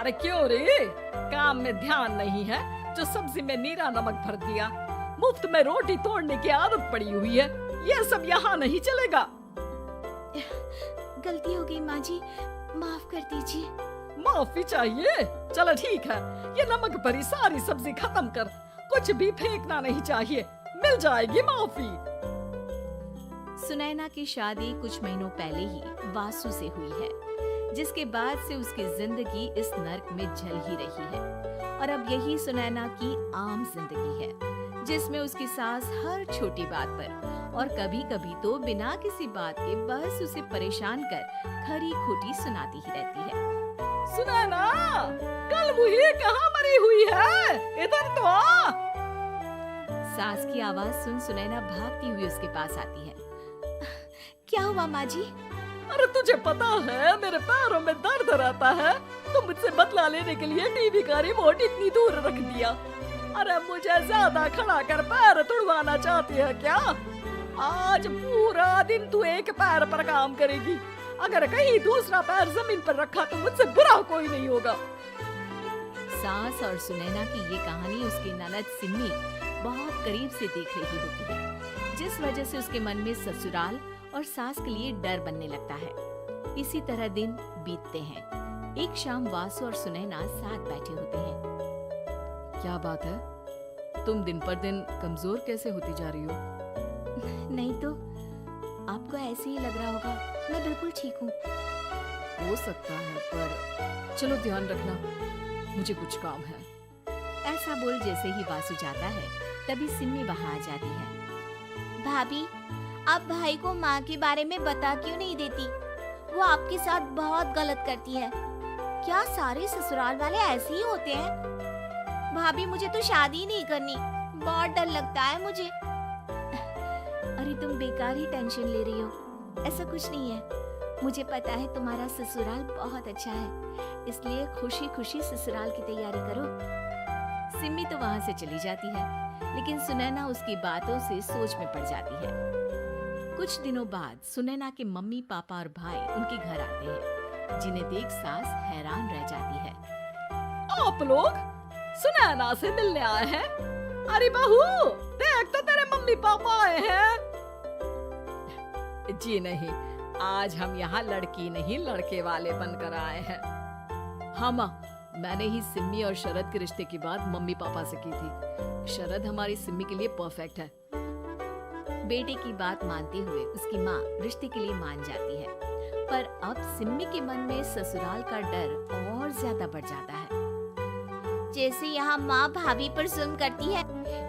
अरे क्यों रे, काम में ध्यान नहीं है जो सब्जी में नीरा नमक भर दिया। मुफ्त में रोटी तोड़ने की आदत पड़ी हुई है, ये सब यहाँ नहीं चलेगा। गलती हो गई माँ जी, माफ कर दीजिए। माफी चाहिए? चलो ठीक है, ये नमक भरी सारी सब्जी खत्म कर, कुछ भी फेंकना नहीं चाहिए, मिल जाएगी माफी। सुनैना की शादी कुछ महीनों पहले ही वासु से हुई है, जिसके बाद से उसकी जिंदगी इस नर्क में जल ही रही है। और अब यही सुनैना की आम जिंदगी है, जिसमें उसकी सास हर छोटी बात पर और कभी कभी तो बिना किसी बात के बस उसे परेशान कर खरी खोटी सुनाती ही रहती है। सुनैना, कल मुही कहाँ मरी हुई है, इधर तो आ। सास की आवाज सुन सुनैना भागती हुई उसके पास आती है। क्या हुआ माँ जी? अरे तुझे पता है मेरे पैरों में दर्द रहता है, तो मुझसे बदला लेने के लिए टीवी का रिमोट इतनी दूर रख दिया। अरे मुझे ज्यादा खड़ा कर पैर तुड़वाना चाहती है क्या? आज पूरा दिन तू एक पैर पर काम करेगी, अगर कहीं दूसरा पैर जमीन पर रखा तो मुझसे बुरा कोई नहीं होगा। सास और सुनैना की ये कहानी उसकी ननद सिम्मी बहुत करीब से देख रही होती है, जिस वजह से उसके मन में ससुराल और सास के लिए डर बनने लगता है। इसी तरह दिन बीतते हैं। एक शाम वासु और सुनैना साथ बैठे होते हैं। क्या बात है, तुम दिन पर दिन कमजोर कैसे होती जा रही हो? नहीं तो आपको ऐसे ही लग रहा होगा, मैं बिल्कुल ठीक हूँ। हो सकता है, पर चलो ध्यान रखना, मुझे कुछ काम है। ऐसा बोल जैसे ही वासु जाता है, तभी सिम्मी वहाँ आ जाती है। भाभी, आप भाई को माँ के बारे में बता क्यों नहीं देती? वो आपके साथ बहुत गलत करती है। क्या सारे ससुराल वाले ऐसे ही होते हैं? भाभी, मुझे तो शादी नहीं करनी, बहुत डर लगता है मुझे। अरे तुम बेकार ही टेंशन ले रही हो, ऐसा कुछ नहीं है। मुझे पता है तुम्हारा ससुराल बहुत अच्छा है, इसलिए खुशी खुशी ससुराल की तैयारी करो। सिम्मी तो वहाँ से चली जाती है, लेकिन सुनैना उसकी बातों से सोच में पड़ जाती है। कुछ दिनों बाद सुनैना के मम्मी पापा और भाई उनके घर आते हैं, जिन्हें देख सास हैरान रह जाती है। आप लोग सुनैना से मिलने आए हैं? अरे बहू, देख तो तेरे मम्मी पापा आए हैं। जी नहीं, आज हम यहाँ लड़की नहीं लड़के वाले बनकर आए हैं। हाँ माँ, मैंने ही सिम्मी और शरद के रिश्ते की बात मम्मी पापा से की थी। शरद हमारी सिम्मी के लिए परफेक्ट है। बेटे की बात मानते हुए उसकी माँ रिश्ते के लिए मान जाती है, पर अब सिम्मी के मन में ससुराल का डर और ज्यादा बढ़ जाता है। जैसे यहाँ माँ भाभी पर जुल्म करती है,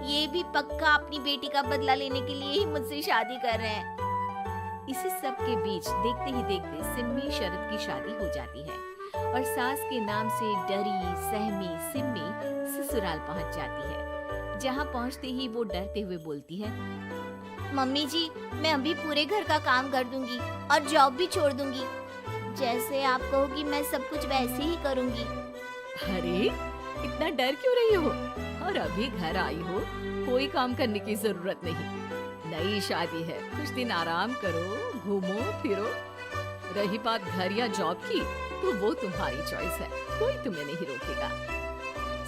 ये भी पक्का अपनी बेटी का बदला लेने के लिए ही मुझसे शादी कर रहे हैं। इसी सब के बीच देखते ही देखते सिम्मी शरद की शादी हो जाती है और सास के नाम से डरी सहमी सिम्मी ससुराल पहुँच जाती है। जहाँ पहुँचते ही वो डरते हुए बोलती है, मम्मी जी, मैं अभी पूरे घर का काम कर दूंगी और जॉब भी छोड़ दूंगी। जैसे आप कहोगी मैं सब कुछ वैसे ही करूंगी। अरे इतना डर क्यों रही हो? और अभी घर आई हो, कोई काम करने की जरूरत नहीं। नई शादी है, कुछ दिन आराम करो, घूमो फिरो। रही बात घर या जॉब की, तो वो तुम्हारी चॉइस है, कोई तुम्हें नहीं रोकेगा।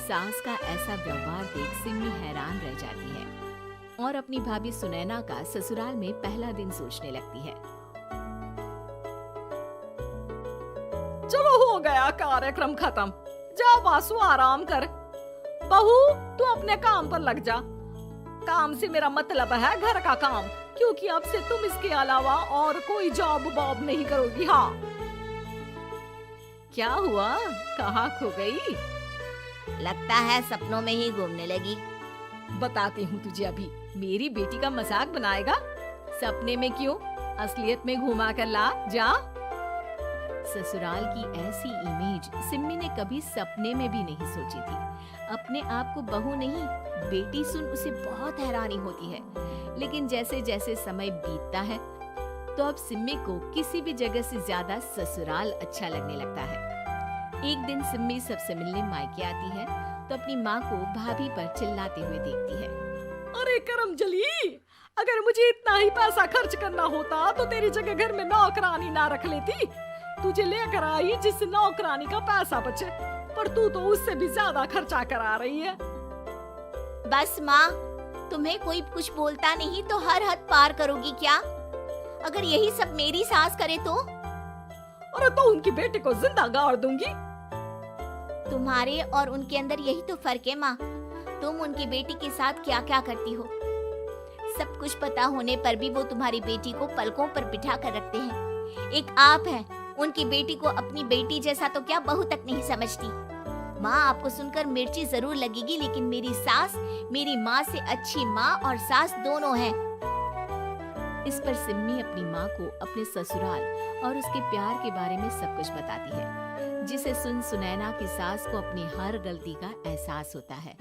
सास का ऐसा व्यवहार देख सिम्मी हैरान रह जाती है और अपनी भाभी सुनैना का ससुराल में पहला दिन सोचने लगती है। चलो हो गया कार्यक्रम खत्म, जाओ वासु आराम कर। बहू, तू अपने काम पर लग जा। काम से मेरा मतलब है घर का काम, क्योंकि अब से तुम इसके अलावा और कोई जॉब वॉब नहीं करोगी। हाँ। क्या हुआ, कहाँ खो गई? लगता है सपनों में ही घूमने लगी। बताती हूँ तुझे अभी। मेरी बेटी का मजाक बनाएगा? सपने में क्यों, असलियत में घुमा कर ला जा। ससुराल की ऐसी इमेज सिम्मी ने कभी सपने में भी नहीं सोची थी। अपने आप को बहू नहीं बेटी सुन उसे बहुत हैरानी होती है, लेकिन जैसे जैसे समय बीतता है तो अब सिम्मी को किसी भी जगह से ज्यादा ससुराल अच्छा लगने लगता है। एक दिन सिम्मी सबसे मिलने मायके आती है तो अपनी माँ को भाभी पर चिल्लाते हुए देखती है। अरे करमजली, अगर मुझे इतना ही पैसा खर्च करना होता तो तेरी जगह घर में नौकरानी ना रख लेती। तुझे लेकर आई जिससे नौकरानी का पैसा बचे, पर तू तो उससे भी ज्यादा खर्चा करा रही है। बस माँ, तुम्हें कोई कुछ बोलता नहीं तो हर हद पार करोगी क्या? अगर यही सब मेरी सास करे तो? अरे तो उनकी बेटी को जिंदा गाड़ दूंगी। तुम्हारे और उनके अंदर यही तो फर्क है माँ। तुम उनकी बेटी के साथ क्या क्या करती हो। सब कुछ पता होने पर भी वो तुम्हारी बेटी को पलकों पर बिठा कर रखते हैं। एक आप है, उनकी बेटी को अपनी बेटी जैसा तो क्या बहू तक नहीं समझती। माँ, आपको सुनकर मिर्ची जरूर लगेगी, लेकिन मेरी सास मेरी माँ से अच्छी माँ और सास दोनों हैं। इस पर सिम्मी अपनी माँ को अपने ससुराल और उसके प्यार के बारे में सब कुछ बताती है, जिसे सुन सुनैना की सास को अपनी हर गलती का एहसास होता है।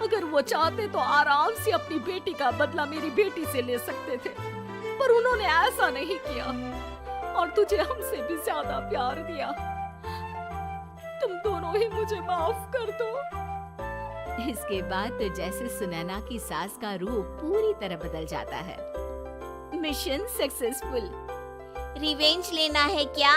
अगर वो चाहते तो आराम से अपनी बेटी का बदला मेरी बेटी से ले सकते थे, पर उन्होंने ऐसा नहीं किया और तुझे हमसे भी ज्यादा प्यार दिया। तुम दोनों ही मुझे माफ कर दो। इसके बाद तो जैसे सुनैना की सास का रूप पूरी तरह बदल जाता है। Mission successful. रिवेंज लेना है क्या?